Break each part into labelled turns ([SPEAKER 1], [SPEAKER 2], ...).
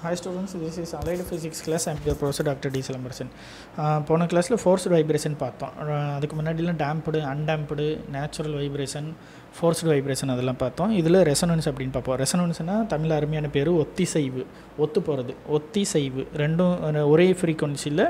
[SPEAKER 1] Hi students, this is Allied Physics class. I am your professor Dr. D. Silamarasan. போன கிளாஸில் forced vibration பார்த்தோம். அதுக்கு முன்னாடிலாம் damped, undamped, natural vibration, forced vibration அதெல்லாம் பார்த்தோம். இதில் ரெசனன்ஸ் அப்படின்னு பார்ப்போம். ரெசனன்ஸ்னால் தமிழ் அருமையான பேர் ஒத்திசைவு, ஒத்து போகிறது, ஒத்திசைவு. ரெண்டும் ஒரே ஃப்ரீக்வன்சியில்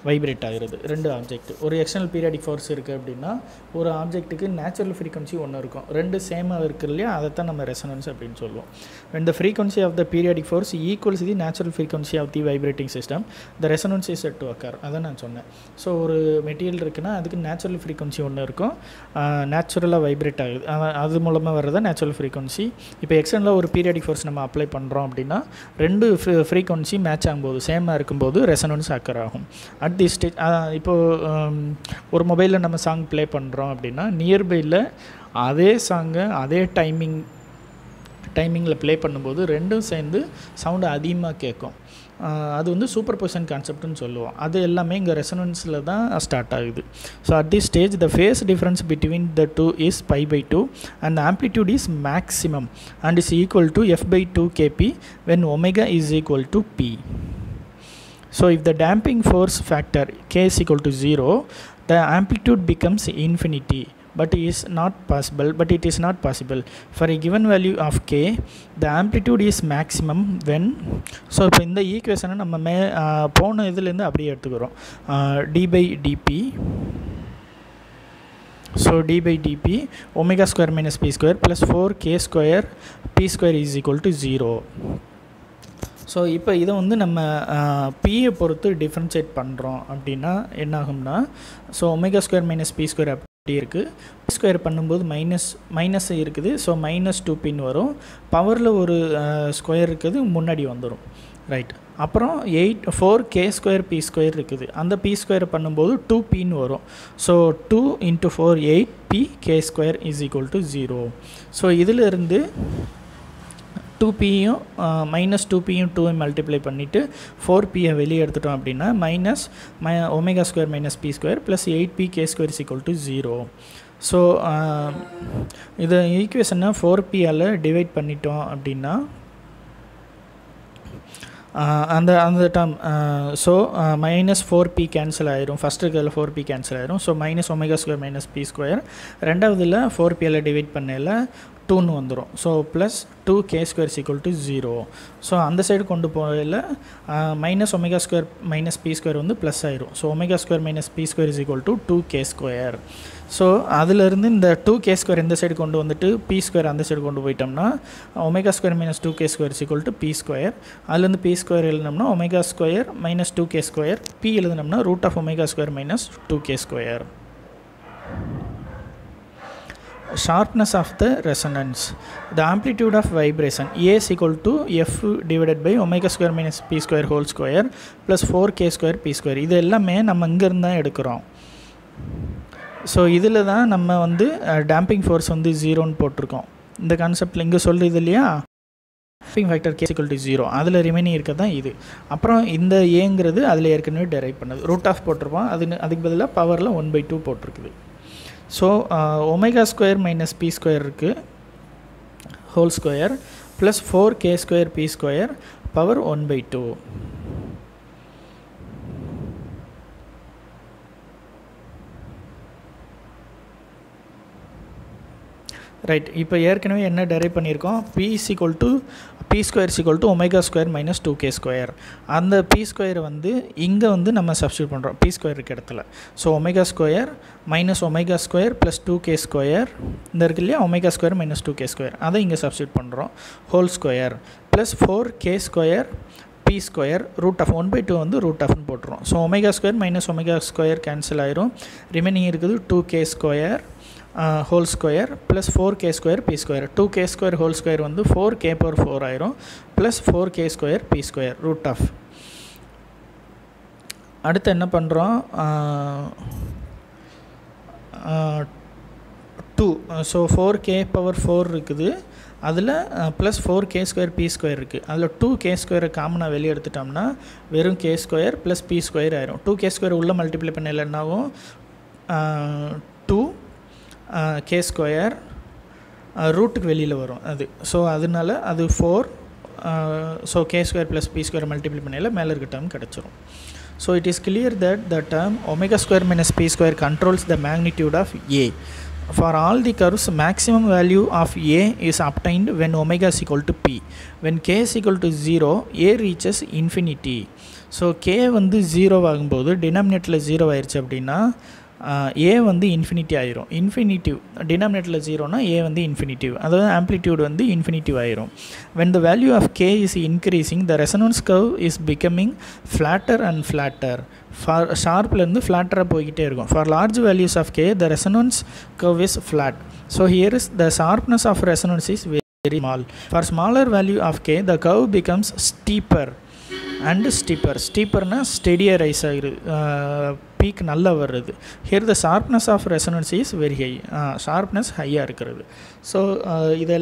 [SPEAKER 1] வைப்ரேட் ஆகிறது ரெண்டு ஆப்ஜெக்ட். ஒரு எக்ஸ்டர்னல் பீரியாடிக் ஃபோர்ஸ் இருக்குது அப்படின்னா ஒரு ஆப்ஜெக்ட்டுக்கு நேச்சுரல் ஃப்ரீக்வன்சி ஒன்று இருக்கும், ரெண்டு சேமாக இருக்குது இல்லையா, அதை தான் நம்ம ரெசனன்ஸ் அப்படின்னு சொல்லுவோம். when the frequency of the periodic force equals the natural frequency of the vibrating system, the resonance is said to occur. அதான் நான் சொன்னேன். ஸோ ஒரு மெட்டீரியல் இருக்குன்னா அதுக்கு நேச்சுரல் ஃப்ரீக்வன்சி ஒன்று இருக்கும், நேச்சுரலாக வைப்ரேட் ஆகுது, அது மூலமாக வர்றதா நேச்சுரல் ஃப்ரீக்வன்சி. இப்போ எக்ஸ்டர்னலாக ஒரு பீரியாடிக் ஃபோர்ஸ் நம்ம அப்ளை பண்ணுறோம் அப்படின்னா ரெண்டு ஃப்ரீக்வன்சி மேட்ச் ஆகும்போது, சேமாக இருக்கும்போது ரெசனன்ஸ் அக்கர் ஆகும். அட் தி ஸ்டேஜ் இப்போது ஒரு மொபைலில் நம்ம சாங் ப்ளே பண்ணுறோம் அப்படின்னா நியர்பையில் அதே சாங்கை அதே டைமிங்கில் ப்ளே பண்ணும்போது ரெண்டும் சேர்ந்து சவுண்டு அதிகமாக கேட்கும். அது வந்து சூப்பர் பொசிஷன் கான்செப்ட்னு சொல்லுவோம். அது எல்லாமே இங்கே ரெசனன்ஸில் தான் ஸ்டார்ட் ஆகுது. So at the stage the phase difference between the two is π/2 and the amplitude is maximum and is equal to f/2 kp when omega is equal to p. So if the damping force factor k is equal to 0, the amplitude becomes infinity. But it is not possible for a given value of k, the amplitude is maximum when. So இப்போ இந்த ஈக்குவேஷனை நம்ம போன இதுலேருந்து அப்படியே எடுத்துக்கிறோம். d/dp, so d/dp omega square minus p square plus 4k square p square is equal to 0. So இப்போ இதை வந்து நம்ம பியை பொறுத்து டிஃப்ரென்ஷியேட் பண்ணுறோம் அப்படின்னா என்ன ஆகும்னா, so omega square minus P square அப்படி இருக்குது, பி ஸ்கொயர் பண்ணும்போது மைனஸ் இருக்குது, ஸோ -2p வரும். பவரில் ஒரு ஸ்கொயர் இருக்குது, முன்னாடி வந்துடும், ரைட். அப்புறம் 4k ஸ்கொயர் பி ஸ்கொயர் இருக்குது, அந்த பி ஸ்கொயர் பண்ணும்போது 2p வரும். So 2 × 4 8p k square is equal to 0. So இதிலிருந்து 2pயும் -2pயும் 2 மல்டிப்ளை பண்ணிவிட்டு 4pயை வெளியே எடுத்துட்டோம் அப்படின்னா omega square minus P square plus 8p k square is equal to 0. So இதை ஈக்குவேஷனை 4pயால் டிவைட் பண்ணிட்டோம் அப்படின்னா அந்த டேர்ம், ஸோ -4p கேன்சல் ஆயிரும். ஃபஸ்ட்டு இருக்கிறதுல 4p கேன்சல் ஆயிரும். So omega square minus P square, ரெண்டாவதில் 4pயால் டிவைட் பண்ணல 2ன்னு வந்துடும். So plus 2k square is equal to 0. So அந்த சைடு கொண்டு போகல omega square minus P square வந்து ப்ளஸ் ஆயிரும். So omega square minus P square is equal to 2k square. So அதிலிருந்து இந்த 2k ஸ்கொயர் இந்த சைடு கொண்டு வந்துட்டு பி ஸ்கொயர் அந்த சைடு கொண்டு போயிட்டோம்னா omega square minus 2k square is equal to P square. அதுலேருந்து பி ஸ்கொயர் எழுதினோம்னா omega square minus 2k square, P எழுதினோம்னா √ omega square minus 2k square. Sharpness of the resonance, the amplitude of vibration A is equal to f divided by omega square minus p square whole square plus 4k square p square. இது எல்லாமே நம்ம இங்கேருந்து தான் எடுக்கிறோம். So இதில் தான் நம்ம வந்து டேம்பிங் ஃபோர்ஸ் வந்து 0ன்னு போட்டிருக்கோம். இந்த கான்செப்டில் இங்கே சொல்கிறது இல்லையா, damping factor k is equal to 0, அதில் ரிமைனிங் இருக்க தான் இது. அப்புறம் இந்த ஏங்கிறது அதில் ஏற்கனவே டெரைவ் பண்ணது, √ போட்டிருப்போம், அதுக்கு பதிலாக பவரில் 1/2 போட்டிருக்குது. So omega square minus P square இருக்குது whole square plus 4k square P square power 1/2. Right. இப்போ ஏற்கனவே என்ன டெரைவ் பண்ணியிருக்கோம், p square is equal to omega square minus 2k square. அந்த பி ஸ்கொயர் வந்து இங்கே வந்து நம்ம சப்ஸ்டியூட் பண்ணுறோம் பி ஸ்கொயர் இருக்க இடத்துல. So omega square minus omega square plus 2k square, இந்த இருக்கு இல்லையா omega square minus 2k square, அதை இங்கே சப்ஸ்டியூட் பண்ணுறோம். Whole square plus 4k square P square √1/2 வந்து √ன்னு போட்டுரும். So omega square minus omega square cancel ஆயிரும், ரிமைனிங் இருக்குது 2k square whole square plus 4k square P square. 2k square whole square வந்து 4k/4 ஆயிரும் plus 4k square P square √. அடுத்து என்ன பண்ணுறோம், 2, ஸோ 4k/4 இருக்குது, அதில் plus 4k square P square இருக்குது, அதில் 2k ஸ்கொயரை காமனாக வெளியே எடுத்துட்டோம்னா வெறும் k square plus B square ஆயிரும். 2k ஸ்கொயர் உள்ளே மல்டிப்ளை பண்ணல என்னாகும் 2k ஸ்கொயர் ரூட்டுக்கு வெளியில் வரும் அது. ஸோ அதனால அது 4 so K square plus B square multiply பண்ணையில் மேலே இருக்க டேர்ம் கிடச்சிரும். So it is clear that the term omega square minus P square controls the magnitude of A. For all the curves, maximum value of A is obtained when omega is equal to P. When K is equal to 0, A reaches infinity. So K வந்து 0 ஆகும்போது டினாமினேட்டரில் 0 ஆயிடுச்சு அப்படின்னா A வந்து infinity ஆயிரும். Infinitive டினாமினேட்டரில் 0னா A வந்து infinitive, அதாவது ஆம்ப்ளிடியூட் வந்து இன்ஃபினிட்டிவ் ஆயிரும். when the value of K is increasing, the resonance curve is becoming flatter and flatter. For ஷார்ப்லேருந்து ஃப்ளாட்டராக போய்கிட்டே இருக்கும். For large values of K, the resonance curve is flat. So here is the sharpness of resonance is very small. For smaller value of K, the curve becomes steeper and steeper. steeperனா ஸ்டெடியாக rise ஆகிடுது, peak நல்லா வருது. Here the sharpness of resonance is very high, sharpness ஹையாக இருக்கிறது. So இது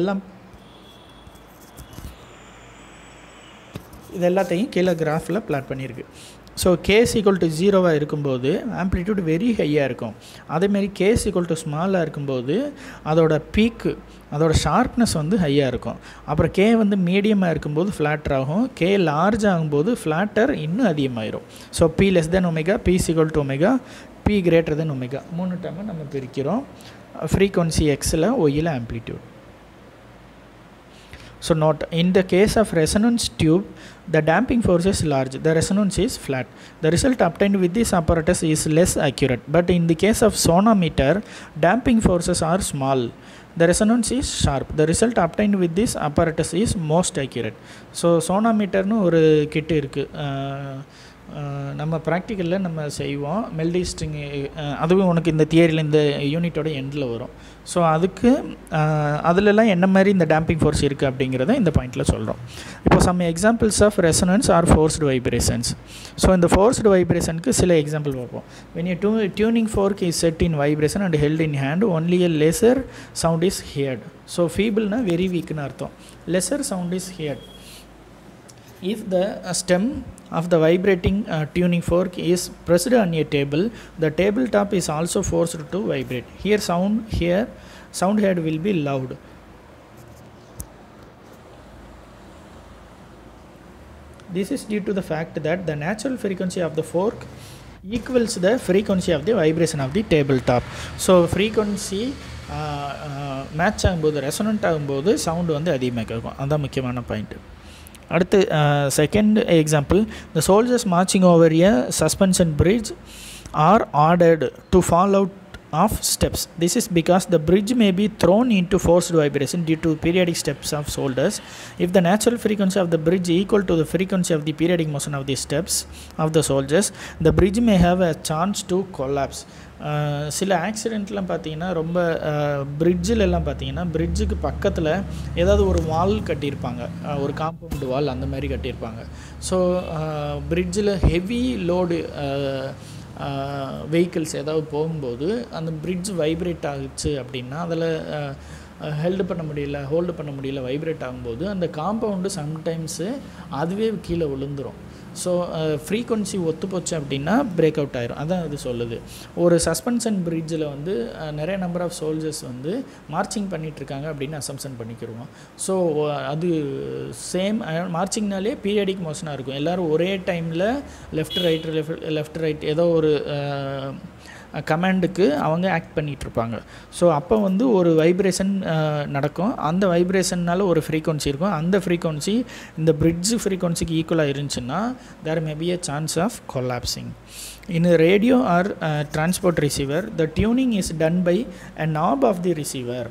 [SPEAKER 1] எல்லாத்தையும் கீழே கிராஃபில் பிளாட் பண்ணியிருக்கு. ஸோ கேஸ் ஈக்குவல் டு 0வாக இருக்கும்போது ஆம்ப்ளிடியூட் வெரி ஹையாக இருக்கும். அதேமாரி கேஸ் ஈக்குவல் டு ஸ்மாலாக இருக்கும்போது அதோட பீக்கு, அதோட ஷார்ப்னஸ் வந்து ஹையாக இருக்கும். அப்புறம் கே வந்து மீடியமாக இருக்கும்போது ஃப்ளாட்டர் ஆகும். கே லார்ஜ் ஆகும்போது ஃப்ளாட்டர் இன்னும் அதிகமாகிடும். So P less than omega, P equal to omega, P greater than omega, 3 டைமை நம்ம பிரிக்கிறோம். ஃப்ரீக்வன்சி எக்ஸில், ஒய்யில் ஆம்ப்ளிடியூட். So note, in the case of resonance tube, the damping force is large, the resonance is flat. The result obtained with this apparatus is less accurate. But in the case of sonometer, damping forces are small, the resonance is sharp. The result obtained with this apparatus is most accurate. So sonometer nu ஒரு kit இருக்குது, நம்ம ப்ராக்டிக்கலில் நம்ம செய்வோம். மெல்டி string, அதுவும் உனக்கு இந்த தியரியில் இந்த யூனிட்டோட எண்டில் வரும். ஸோ அதுக்கு அதிலெல்லாம் என்ன மாதிரி இந்த டேம்பிங் ஃபோர்ஸ் இருக்குது அப்படிங்கிறத இந்த பாயிண்டில் சொல்கிறோம். இப்போ some examples of resonance or forced vibrations. So இந்த ஃபோர்ஸ்டு வைப்ரேஷனுக்கு சில எக்ஸாம்பிள் பார்ப்போம். when a tuning fork is set in vibration and held in hand, only a lesser sound is heard. So ஃபீபிள்னா வெரி வீக்னு அர்த்தம். lesser sound is heard if the stem of the vibrating tuning fork is pressed on a table. The tabletop is also forced to vibrate. Sound heard will be loud. This is due to the fact that the natural frequency of the fork equals the frequency of the vibration of the tabletop. So frequency match ஆகும்போது, resonant ஆகும்போது sound வந்து அதிகமாக இருக்கும். அதுதான் முக்கியமான point. அடுத்து second example, the soldiers marching over a suspension bridge are ordered to fall out of steps. This is because the bridge may be thrown into forced vibration due to periodic steps of soldiers. If the natural frequency of the bridge equal to the frequency of the periodic motion of the steps of the soldiers, the bridge may have a chance to collapse. சில ஆக்சிடெண்ட்லாம் பார்த்தீங்கன்னா, ரொம்ப பிரிட்ஜிலெல்லாம் பார்த்தீங்கன்னா, பிரிட்ஜுக்கு பக்கத்தில் ஏதாவது ஒரு வால் கட்டியிருப்பாங்க, ஒரு compound wall அந்த மாதிரி கட்டியிருப்பாங்க. ஸோ பிரிட்ஜில் ஹெவி லோடு வெஹிக்கிள்ஸ் ஏதாவது போகும்போது அந்த பிரிட்ஜ் வைப்ரேட் ஆகுச்சு அப்படின்னா, அதில் ஹோல்டு பண்ண முடியல வைப்ரேட் ஆகும்போது அந்த காம்பவுண்டு சம்டைம்ஸு அதுவே கீழே விழுந்துடும். ஸோ ஃப்ரீக்வன்சி ஒத்து போச்சு அப்படின்னா பிரேக் அவுட் ஆயிரும். அதான் இது சொல்லுது. ஒரு சஸ்பென்ஷன் பிரிட்ஜில் வந்து நிறைய நம்பர் ஆஃப் சோல்ஜர்ஸ் வந்து மார்ச்சிங் பண்ணிகிட்ருக்காங்க அப்படின்னு அசம்ஷன் பண்ணிக்கிடுவோம். ஸோ அது சேம் மார்ச்சிங்னாலே பீரியடிக் மோஷனாக இருக்கும். எல்லோரும் ஒரே டைமில் லெஃப்ட் ரைட் ஏதோ ஒரு கமாண்டுக்கு அவங்க ஆக்ட் பண்ணிகிட்ருப்பாங்க. ஸோ அப்போ வந்து ஒரு வைப்ரேஷன் நடக்கும். அந்த வைப்ரேஷன்னால் ஒரு ஃப்ரீக்வன்சி இருக்கும். அந்த ஃப்ரீக்வன்சி இந்த பிரிட்ஜ் ஃப்ரீக்வன்சிக்கு ஈக்குவலாக இருந்துச்சுன்னா there may be a chance of collapsing. In a radio or transport receiver, the tuning is done by a knob of the receiver.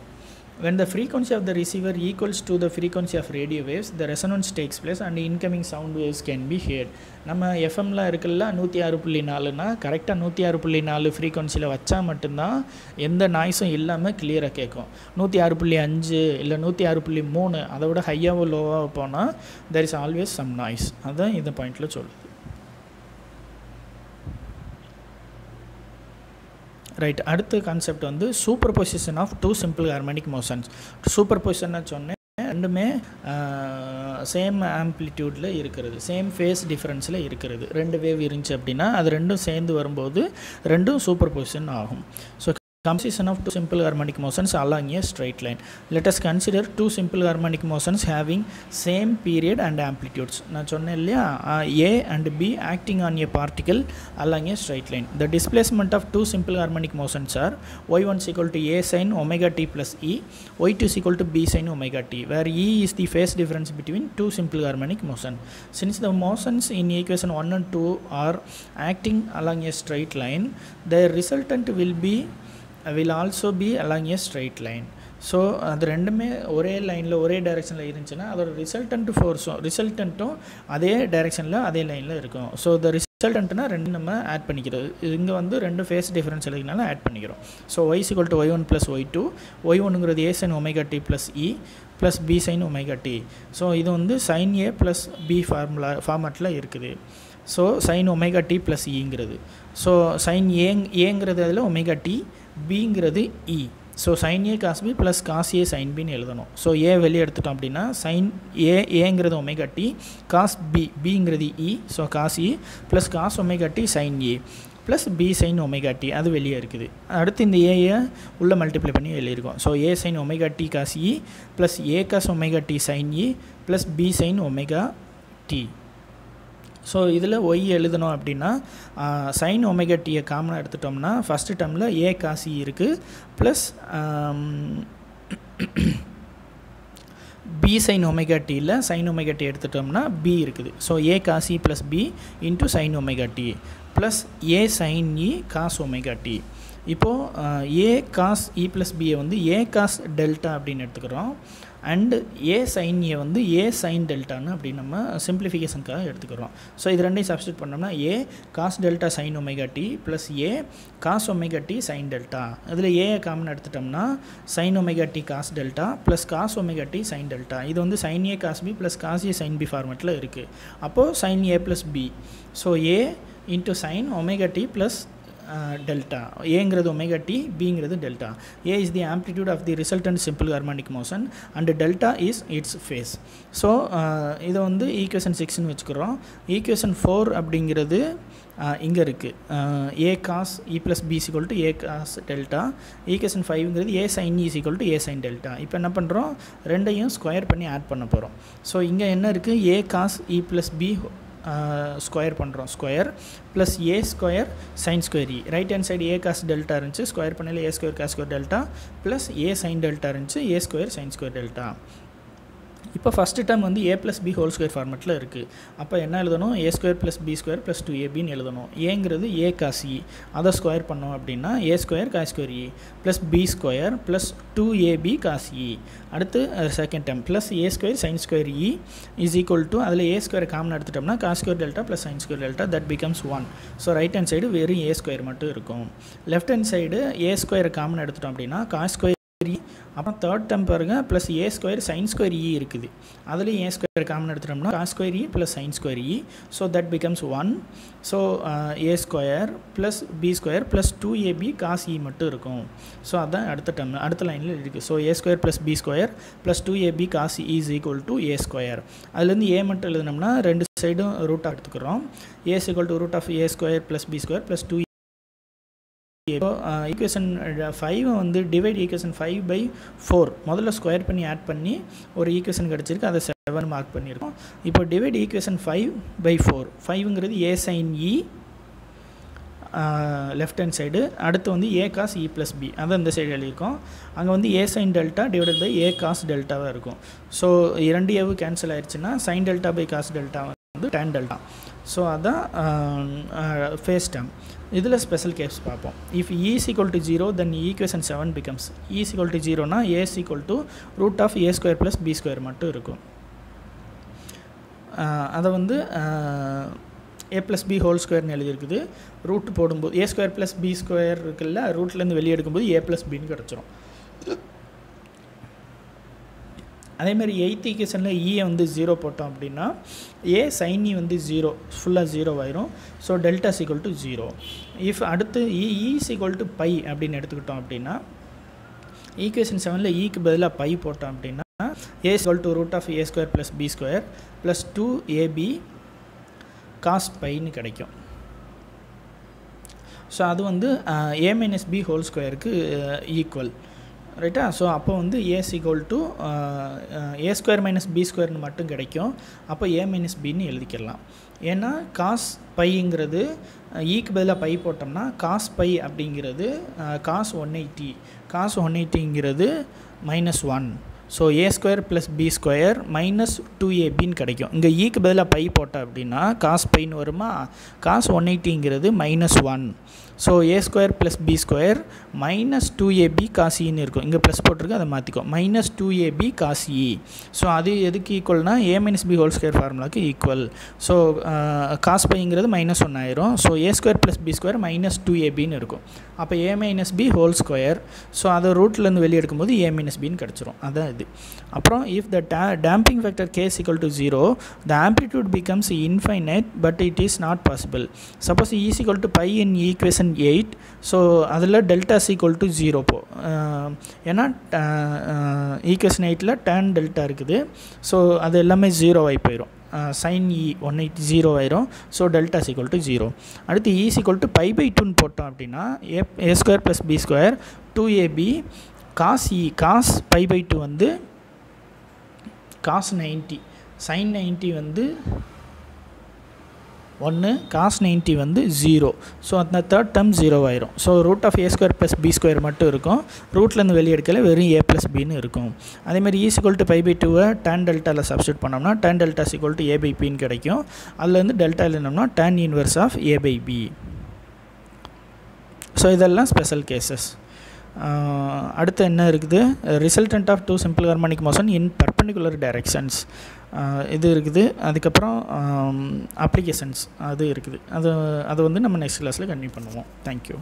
[SPEAKER 1] When the frequency of the receiver equals to the frequency of radio waves, the resonance takes place and incoming sound waves can be heard. நம்ம எஃப்எம்ல இருக்குல்ல 106.4னா கரெக்டாக 106.4 ஃப்ரீக்வன்சியில் வச்சா மட்டும்தான் எந்த நாய்ஸும் இல்லாமல் கிளியராக கேட்கும். 106.5 இல்லை 106.3 அதை விட ஹையாவோ லோவாக போனால் there is always some noise. அதுதான் இந்த பாயிண்டில் சொல்லுது. ரைட், அடுத்த கான்செப்ட் வந்து superposition of two simple harmonic motions. சூப்பர் பொசிஷன்னு சொன்னேன், ரெண்டுமே சேம் ஆம்ப்ளிடியூடில் இருக்கிறது, சேம் ஃபேஸ் டிஃப்ரென்ஸில் இருக்கிறது. ரெண்டு வேவ் இருந்துச்சு அப்படின்னா அது ரெண்டும் சேர்ந்து வரும்போது ரெண்டும் சூப்பர் பொசிஷன் ஆகும். So composition of two simple harmonic motions along a straight line. Let us consider two simple harmonic motions having same period and amplitudes. நான் சொன்னேன் இல்லையா, A and B acting on a particle along a straight line. The displacement of two simple harmonic motions are y1 is equal to A sin omega t plus E, y2 is equal to B sin omega t, where E is the phase difference between two simple harmonic motion. Since the motions in equation 1 and 2 are acting along a straight line, their resultant will also be along a straight line. So அது ரெண்டுமே ஒரே லைனில் ஒரே டைரெக்ஷனில் இருந்துச்சுன்னா அதோட ரிசல்டண்ட்டும் அதே டைரெக்ஷனில் அதே லைனில் இருக்கும். ஸோ த ரிசல்டண்ட்னா ரெண்டு நம்ம ஆட் பண்ணிக்கிறது. இங்கே வந்து ரெண்டு ஃபேஸ் டிஃபரன்ஸ் எழுதினால ஆட் பண்ணிக்கிறோம். So y is equal to y1 plus y2, y1ங்கிறது a sin omega t plus e plus b sin omega t. So இது வந்து sin a plus b ஃபார்மேட்டில் இருக்குது. So sin omega t plus eங்கிறது, so sin ஏங்கிறது அதில் omega t, bங்கிறது e. So sin a cos b plus cos a sin bன்னு எழுதணும். ஸோ ஏ வெளியே எடுத்துட்டோம் அப்படின்னா sin ஏங்கிறது omega t, cos bங்கிறது e, so cos e plus cos omega t sin a plus b sin omega t அது வெளியே இருக்குது. அடுத்து இந்த ஏயை உள்ளே மல்டிப்ளை பண்ணி எழுதியிருக்கோம். So a sin omega t cos e plus a cos omega t sin e plus b sin omega t. So இதில் Y எழுதணும் அப்படின்னா சைன் ஒமேகா டியை காமனாக எடுத்துட்டோம்னா ஃபஸ்ட்டு டேர்மில் ஏ காசி இருக்குது ப்ளஸ் பி சைன் ஒமேகா டியில் சைன் ஒமேகா டி எடுத்துட்டோம்னா B இருக்குது. So A cos E plus B into sine omega T plus A sine E cos omega T. இப்போது ஏ காஸ் இ ப்ளஸ் பியை வந்து A cos delta அப்படின்னு எடுத்துக்கிறோம். And A sign ஏ வந்து A sign டெல்டான்னு அப்படி நம்ம சிம்பிளிஃபிகேஷனுக்காக எடுத்துக்கிறோம். ஸோ இது ரெண்டையும் சப்ஸ்டியூட் பண்ணோம்னா A cos delta sine omega T plus A cos omega T sine delta. அதில் ஏ காமன் எடுத்துட்டோம்னா sine omega T cos delta plus cos omega T sine delta. இது வந்து sine A cos B plus cos A sine B ஃபார்மேட்டில் இருக்குது. அப்போது sine A plus B, so A into sine omega T plus delta. ஏங்கிறது omega T, பிங்கிறது delta. A is the amplitude of the resultant simple harmonic motion and delta is its phase. So இதை வந்து equation 6ன்னு வச்சுக்கிறோம். Equation 4 அப்படிங்கிறது இங்கே இருக்குது. A cos E plus B equal to A cos delta. Equation 5ங்கிறது A sine E equal to A sine delta. இப்போ என்ன பண்ணுறோம், ரெண்டையும் ஸ்கொயர் பண்ணி ஆட் பண்ண போகிறோம். ஸோ இங்கே என்ன இருக்குது, A cos E plus B square பண்ணுறோம், square plus A square sine square E. Right hand side A cos delta இருந்துச்சு, ஸ்கொயர் பண்ணல A square cos square delta plus A sine delta இருந்துச்சு, A square sine square delta. இப்போ first time வந்து A plus B whole square ஃபார்மெட்டில் இருக்குது. அப்போ என்ன எழுதணும், A square plus B square plus 2ab எழுதணும். ஏங்கிறது ஏ காஸ் இ, அதை ஸ்கொயர் பண்ணோம் அப்படின்னா A square cos square E plus B square plus 2ab cos E. அடுத்து second time plus A square sine square E is equal to, அதில் A square common எடுத்துட்டோம்னா cos square delta plus sine square delta, that becomes 1. So right hand side வெறும் A square மட்டும் இருக்கும். Left hand side A square common எடுத்துட்டோம் அப்படின்னா cos square E, அப்புறம் third time பாருங்கள் plus A square sine square E இருக்குது. அதுலேயும் A square common எடுத்துட்டோம்னா cos square E plus sine square E, so that becomes 1. So A square plus B square plus 2ab cos E மட்டும் இருக்கும். So அதுதான் அடுத்த time அடுத்த லைனில் இருக்குது. So A square plus B square plus 2ab cos E is equal to A square. அதுலேருந்து A மட்டும் எழுதினோம்னா ரெண்டு சைடும் ரூட்டாக எடுத்துக்கிறோம். A is equal to root of A square plus B square plus 2. இப்போ ஈக்குவேஷன் 5 வந்து டிவைட் ஈக்குவேஷன் 5/4 முதல்ல ஸ்கொயர் பண்ணி ஆட் பண்ணி ஒரு ஈக்குவேஷன் கிடச்சிருக்கு, அதை 7 மார்க் பண்ணியிருக்கோம். இப்போ டிவைட் ஈக்குவேஷன் 5/4. 5ங்கிறது A sine E left hand side, அடுத்து வந்து A cos E plus B, அதை இந்த சைடு எழுதியிருக்கோம். அங்கே வந்து A sine delta divided by A cos டெல்டாவாக இருக்கும். ஸோ 2 ஏவு கேன்சல் ஆயிடுச்சுன்னா sine delta by cos delta வந்து tan டெல்டா. ஸோ அதான் ஃபேஸ் டேர்ம். இதில் ஸ்பெஷல் கேஸ் பார்ப்போம். If E is equal to 0 then ஈக்குவேஷன் 7 becomes E is equal to 0னா A is equal to root of A square plus B square மட்டும் இருக்கும். அதை வந்து A plus B whole squareன்னு எழுதியிருக்குது. ரூட் போடும்போது A square plus B square இருக்குல்ல, ரூட்லேருந்து வெளியே எடுக்கும்போது A plus Bன்னு கிடச்சிரும். அதேமாதிரி 8th ஈக்குவேஷனில் ஈயை வந்து 0 போட்டோம் அப்படின்னா ஏ சைன் இ வந்து 0 ஃபுல்லாக 0 ஆயிரும். So delta equal to 0. If அடுத்து இ ஈக்குவல் டு பை அப்படின்னு எடுத்துக்கிட்டோம் அப்படின்னா ஈக்குவேஷன் 7ல் ஈக்கு பதிலாக பை போட்டோம் அப்படின்னா a equal to root of A square plus B square plus 2ab cos பைன்னு கிடைக்கும். ஸோ அது வந்து a minus b ஹோல் ஸ்கொயருக்கு ஈக்குவல், ரைட்டா. ஸோ அப்போ வந்து as equal to a square minus b ஸ்கொயர்னு மட்டும் கிடைக்கும். அப்போ a minus bன்னு எழுதிக்கலாம். ஏன்னா காஸ் பைங்கிறது ஈக்கு பதிலாக பை போட்டோம்னா காஸ் பை அப்படிங்கிறது காஸ் 180, காஸ் 180ங்கிறது -1. So a square plus b square minus 2ab கிடைக்கும். இங்கே ஈக்கு பதிலாக பை போட்டோம் அப்படின்னா காஸ் பைன்னு வருமா, காஸ் 180ங்கிறது -1. So a square plus b square minus 2ab cos ஈன்னு இருக்கும். இங்கே ப்ளஸ் போட்டிருக்கு, அதை மாற்றிக்கும், minus 2ab cos e. So அது எதுக்கு ஈக்குவல்னா a minus b whole square ஃபார்முலாவுக்கு ஈக்குவல். ஸோ காஸ் பைங்கிறது -1 ஆயிரும். So a square plus b square minus 2abன்னு இருக்கும். அப்போ a minus b whole square, so அதை ரூட்லேருந்து வெளியே எடுக்கும்போது a minus bன்னு கிடச்சிரும். அதான் இது. அப்புறம் if the damping factor k is equal to 0, the amplitude becomes infinite but it is not possible. Suppose e is equal to pi in equation 8, so அதில் delta is equal to 0 போ, ஏன்னா equation 8ல் tan delta இருக்குது. So அது எல்லாமே 0 ஆகி போயிடும். sin e 180 ஆயிரும். So delta is equal to 0. அடுத்து e is equal to π/2ன்னு போட்டோம் அப்படின்னா a square plus b square 2ab cos e, cos π/2 வந்து காஸ் 90, sin 90 வந்து 1, காஸ் 90 வந்து 0. ஸோ அந்த தேர்ட் டேர்ம் 0 ஆயிரும். So root of a square plus b square மட்டும் இருக்கும், ரூட்லேருந்து வெளியே எடுக்கல, வெறும் a ப்ளஸ் பின்னு இருக்கும். அதேமாதிரி e = π/2 tan டெல்டாவில் சப்ஸ்டியூட் பண்ணோம்னா tan டெல்டா = a/bன்னு கிடைக்கும். அதில் வந்து டெல்டா எழுதினோம்னா tan inverse of a/b. So இதெல்லாம் ஸ்பெஷல் கேசஸ். அடுத்து என்ன இருக்குது, resultant of 2 simple harmonic motion in perpendicular directions இது இருக்குது. அதுக்கப்புறம் அப்ளிகேஷன்ஸ் அது இருக்குது. அது வந்து நம்ம நெக்ஸ்ட் கிளாஸில் கண்டினியூ பண்ணுவோம். தேங்க்யூ.